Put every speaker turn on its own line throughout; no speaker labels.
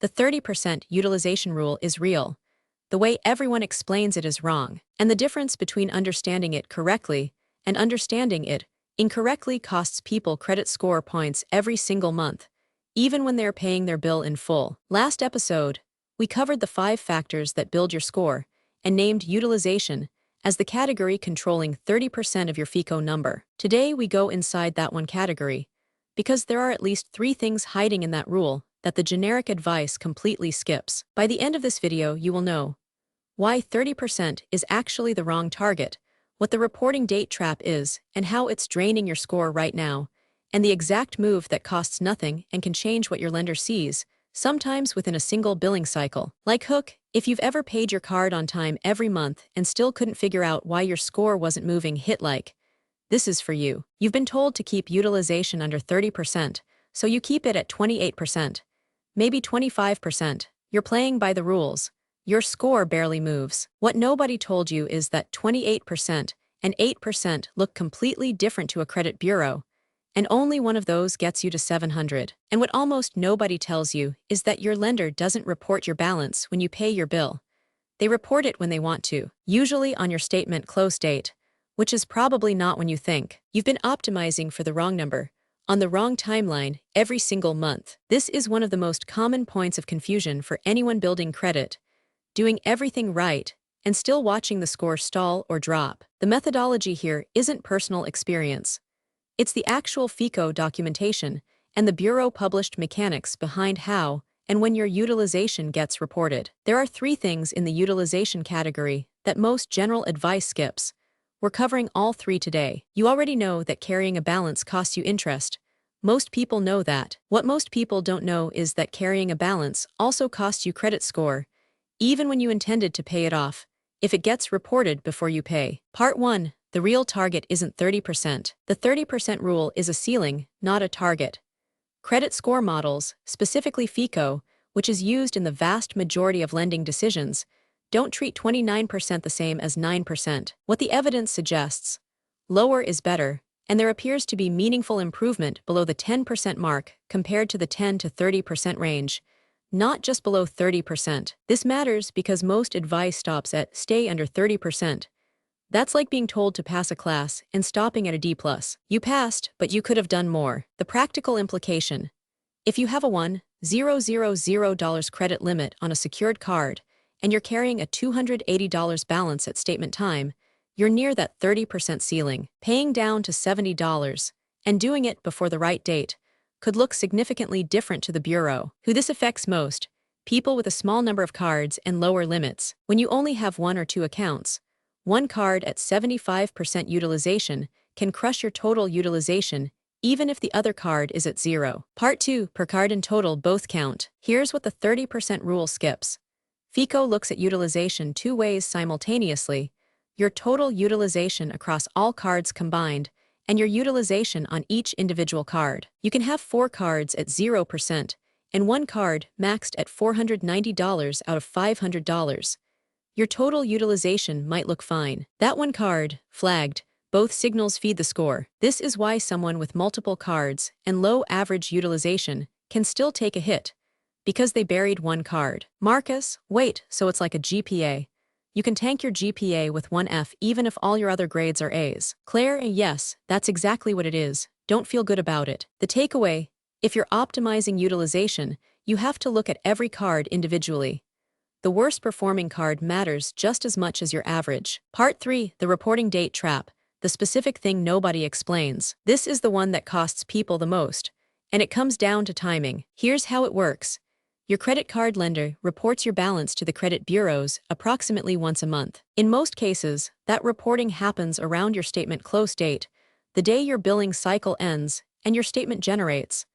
The 30% utilization rule is real. The way everyone explains it is wrong, and the difference between understanding it correctly and understanding it incorrectly costs people credit score points every single month, even when they're paying their bill in full. Last episode, we covered the 5 factors that build your score and named utilization as the category controlling 30% of your FICO number. Today, we go inside that one category because there are at least 3 things hiding in that rule that the generic advice completely skips. By the end of this video, you will know why 30% is actually the wrong target, what the reporting date trap is, and how it's draining your score right now, and the exact move that costs nothing and can change what your lender sees, sometimes within a single billing cycle. Like Hook, if you've ever paid your card on time every month and still couldn't figure out why your score wasn't moving, hit like. This is for you. You've been told to keep utilization under 30%, so you keep it at 28%, maybe 25%. You're playing by the rules. Your score barely moves. What nobody told you is that 28% and 8% look completely different to a credit bureau, and only one of those gets you to 700. And what almost nobody tells you is that your lender doesn't report your balance when you pay your bill. They report it when they want to, usually on your statement close date, which is probably not when you think. You've been optimizing for the wrong number, on the wrong timeline, every single month. This is one of the most common points of confusion for anyone building credit, doing everything right, and still watching the score stall or drop. The methodology here isn't personal experience. It's the actual FICO documentation and the bureau-published mechanics behind how and when your utilization gets reported. There are 3 things in the utilization category that most general advice skips. We're covering all 3 today. You already know that carrying a balance costs you interest. Most people know that. What most people don't know is that carrying a balance also costs you credit score, even when you intended to pay it off, if it gets reported before you pay. Part 1. The real target isn't 30%. The 30% rule is a ceiling, not a target. Credit score models, specifically FICO, which is used in the vast majority of lending decisions, don't treat 29% the same as 9%. What the evidence suggests, lower is better, and there appears to be meaningful improvement below the 10% mark compared to the 10 to 30% range, not just below 30%. This matters because most advice stops at stay under 30%. That's like being told to pass a class and stopping at a D+. You passed, but you could have done more. The practical implication: if you have a $1,000 credit limit on a secured card and you're carrying a $280 balance at statement time, you're near that 30% ceiling. Paying down to $70 and doing it before the right date could look significantly different to the bureau. Who this affects most: people with a small number of cards and lower limits. When you only have 1 or 2 accounts, one card at 75% utilization can crush your total utilization, even if the other card is at 0. Part 2. Per card and total both count. Here's what the 30% rule skips. FICO looks at utilization 2 ways simultaneously: your total utilization across all cards combined, and your utilization on each individual card. You can have 4 cards at 0%, and 1 card maxed at $490 out of $500. Your total utilization might look fine. That 1 card, flagged, both signals feed the score. This is why someone with multiple cards and low average utilization can still take a hit, because they buried 1 card. Marcus, wait, so it's like a GPA. You can tank your GPA with 1 F even if all your other grades are A's. Claire, yes, that's exactly what it is. Don't feel good about it. The takeaway: if you're optimizing utilization, you have to look at every card individually. The worst performing card matters just as much as your average. Part 3. The reporting date trap, the specific thing nobody explains. This is the one that costs people the most, and it comes down to timing. Here's how it works. Your credit card lender reports your balance to the credit bureaus approximately once a month. In most cases, that reporting happens around your statement close date, the day your billing cycle ends and your statement generates.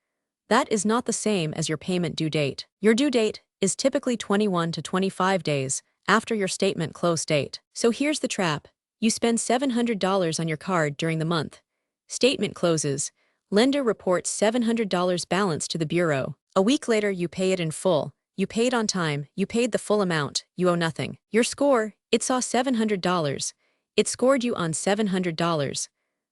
That is not the same as your payment due date. Your due date is typically 21 to 25 days after your statement close date. So here's the trap. You spend $700 on your card during the month. Statement closes. Lender reports $700 balance to the bureau. A week later, you pay it in full. You paid on time. You paid the full amount. You owe nothing. Your score: it saw $700. It scored you on $700.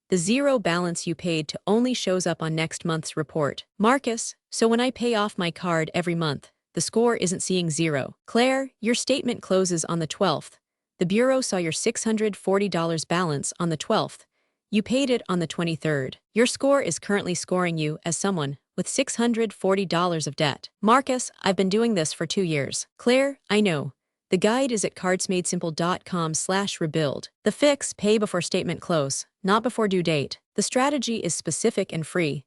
The 0 balance you paid to only shows up on next month's report. Marcus, so when I pay off my card every month, the score isn't seeing zero. Claire, your statement closes on the 12th. The bureau saw your $640 balance on the 12th. You paid it on the 23rd. Your score is currently scoring you as someone with $640 of debt. Marcus, I've been doing this for 2 years. Claire, I know. The guide is at cardsmadesimple.com/rebuild. The fix: pay before statement close, not before due date. The strategy is specific and free.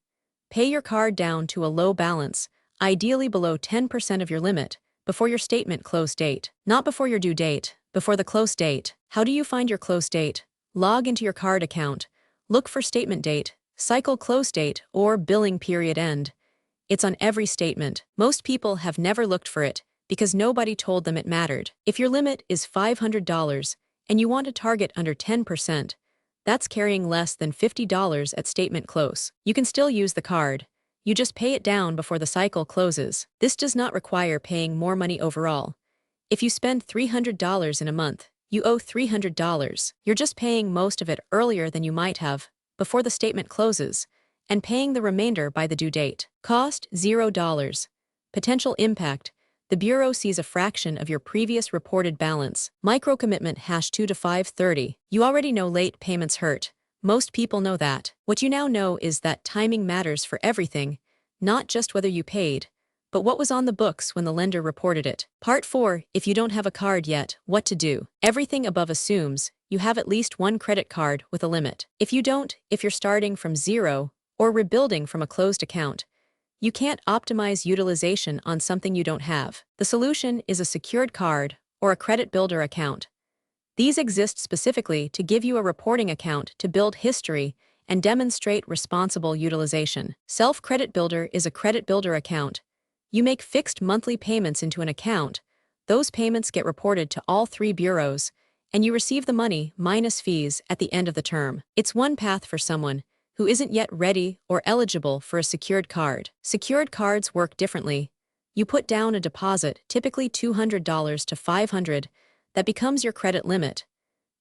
Pay your card down to a low balance, ideally below 10% of your limit, before your statement close date. Not before your due date, before the close date. How do you find your close date? Log into your card account. Look for statement date, cycle close date, or billing period end. It's on every statement. Most people have never looked for it because nobody told them it mattered. If your limit is $500 and you want to target under 10%, that's carrying less than $50 at statement close. You can still use the card. You just pay it down before the cycle closes. This does not require paying more money overall. If you spend $300 in a month, you owe $300. You're just paying most of it earlier than you might have, before the statement closes, and paying the remainder by the due date. Cost: $0. Potential impact: the bureau sees a fraction of your previous reported balance. Micro-commitment: #2 to 530. You already know late payments hurt. Most people know that. What you now know is that timing matters for everything, not just whether you paid, but what was on the books when the lender reported it. Part 4: if you don't have a card yet, what to do. Everything above assumes you have at least one credit card with a limit. If you don't, if you're starting from zero or rebuilding from a closed account, you can't optimize utilization on something you don't have. The solution is a secured card or a credit builder account. These exist specifically to give you a reporting account to build history and demonstrate responsible utilization. Self-Credit Builder is a credit builder account. You make fixed monthly payments into an account. Those payments get reported to all 3 bureaus, and you receive the money minus fees at the end of the term. It's one path for someone who isn't yet ready or eligible for a secured card. Secured cards work differently. You put down a deposit, typically $200 to $500, that becomes your credit limit.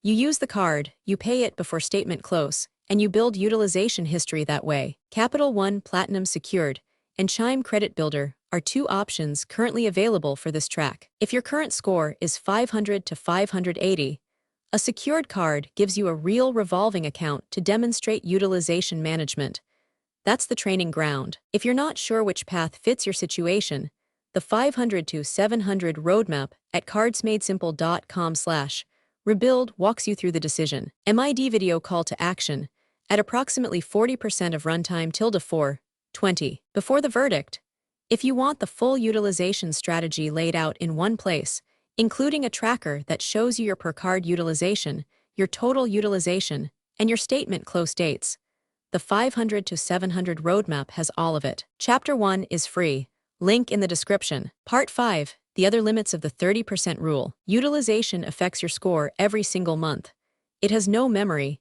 You use the card, you pay it before statement close, and you build utilization history that way. Capital One Platinum Secured and Chime Credit Builder are 2 options currently available for this track. If your current score is 500 to 580, a secured card gives you a real revolving account to demonstrate utilization management. That's the training ground. If you're not sure which path fits your situation, the 500 to 700 roadmap at cardsmadesimple.com/rebuild walks you through the decision. MID video call to action at approximately 40% of runtime tilde 4:20. Before the verdict, if you want the full utilization strategy laid out in one place, including a tracker that shows you your per-card utilization, your total utilization, and your statement close dates, the 500 to 700 roadmap has all of it. Chapter 1 is free. Link in the description. Part 5, the other limits of the 30% rule. Utilization affects your score every single month. It has no memory.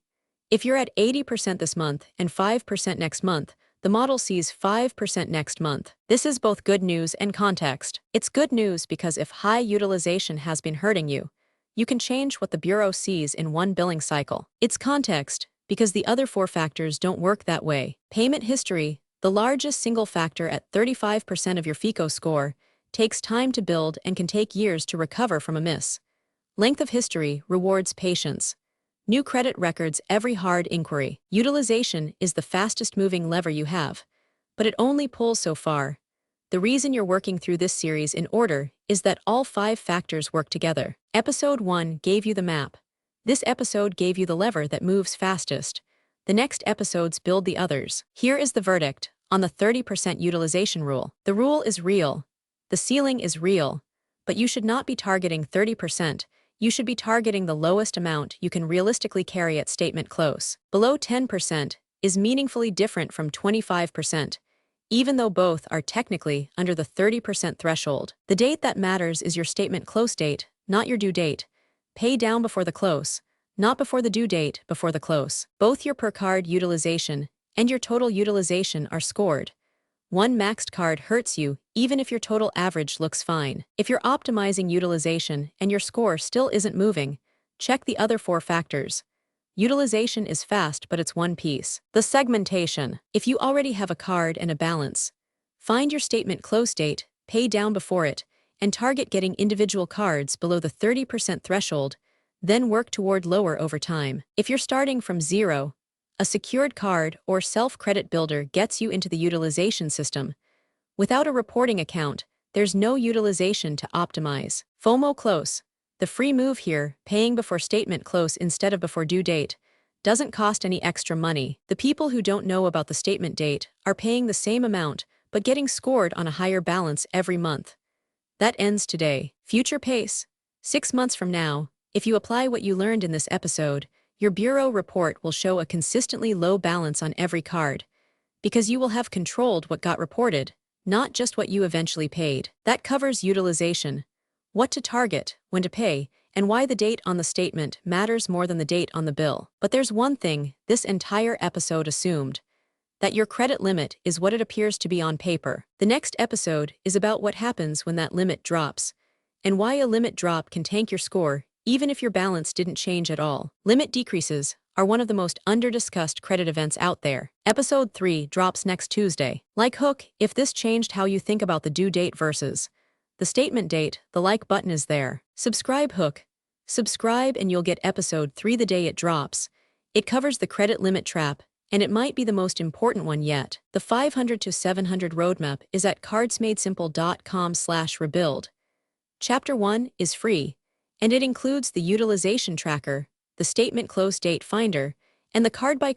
If you're at 80% this month and 5% next month, the model sees 5% next month. This is both good news and context. It's good news because if high utilization has been hurting you, you can change what the bureau sees in one billing cycle. It's context because the other 4 factors don't work that way. Payment history, the largest single factor at 35% of your FICO score, takes time to build and can take years to recover from a miss. Length of history rewards patience. New credit records every hard inquiry. Utilization is the fastest moving lever you have, but it only pulls so far. The reason you're working through this series in order is that all 5 factors work together. Episode 1 gave you the map. This episode gave you the lever that moves fastest. The next episodes build the others. Here is the verdict on the 30% utilization rule. The rule is real. The ceiling is real. But you should not be targeting 30%. You should be targeting the lowest amount you can realistically carry at statement close. Below 10% is meaningfully different from 25%, even though both are technically under the 30% threshold. The date that matters is your statement close date, not your due date. Pay down before the close, not before the due date, before the close. Both your per-card utilization and your total utilization are scored. One maxed card hurts you, even if your total average looks fine. If you're optimizing utilization and your score still isn't moving, check the other 4 factors. Utilization is fast, but it's one piece. The segmentation. If you already have a card and a balance, find your statement close date, pay down before it, and target getting individual cards below the 30% threshold, then work toward lower over time. If you're starting from zero, a secured card or self-credit builder gets you into the utilization system. Without a reporting account, there's no utilization to optimize. FOMO close. The free move here, paying before statement close instead of before due date, doesn't cost any extra money. The people who don't know about the statement date are paying the same amount but getting scored on a higher balance every month. That ends today. Future pace. 6 months from now, if you apply what you learned in this episode, your bureau report will show a consistently low balance on every card, because you will have controlled what got reported, not just what you eventually paid. That covers utilization, what to target, when to pay, and why the date on the statement matters more than the date on the bill. But there's one thing this entire episode assumed: that your credit limit is what it appears to be on paper. The next episode is about what happens when that limit drops, and why a limit drop can tank your score even if your balance didn't change at all. Limit decreases are one of the most under-discussed credit events out there. Episode 3 drops next Tuesday. Like Hook, if this changed how you think about the due date versus the statement date, the like button is there. Subscribe Hook. Subscribe and you'll get episode 3 the day it drops. It covers the credit limit trap, and it might be the most important one yet. The 500 to 700 roadmap is at cardsmadesimple.com/rebuild. Chapter 1 is free, and it includes the utilization tracker, the statement close date finder, and the card-by-card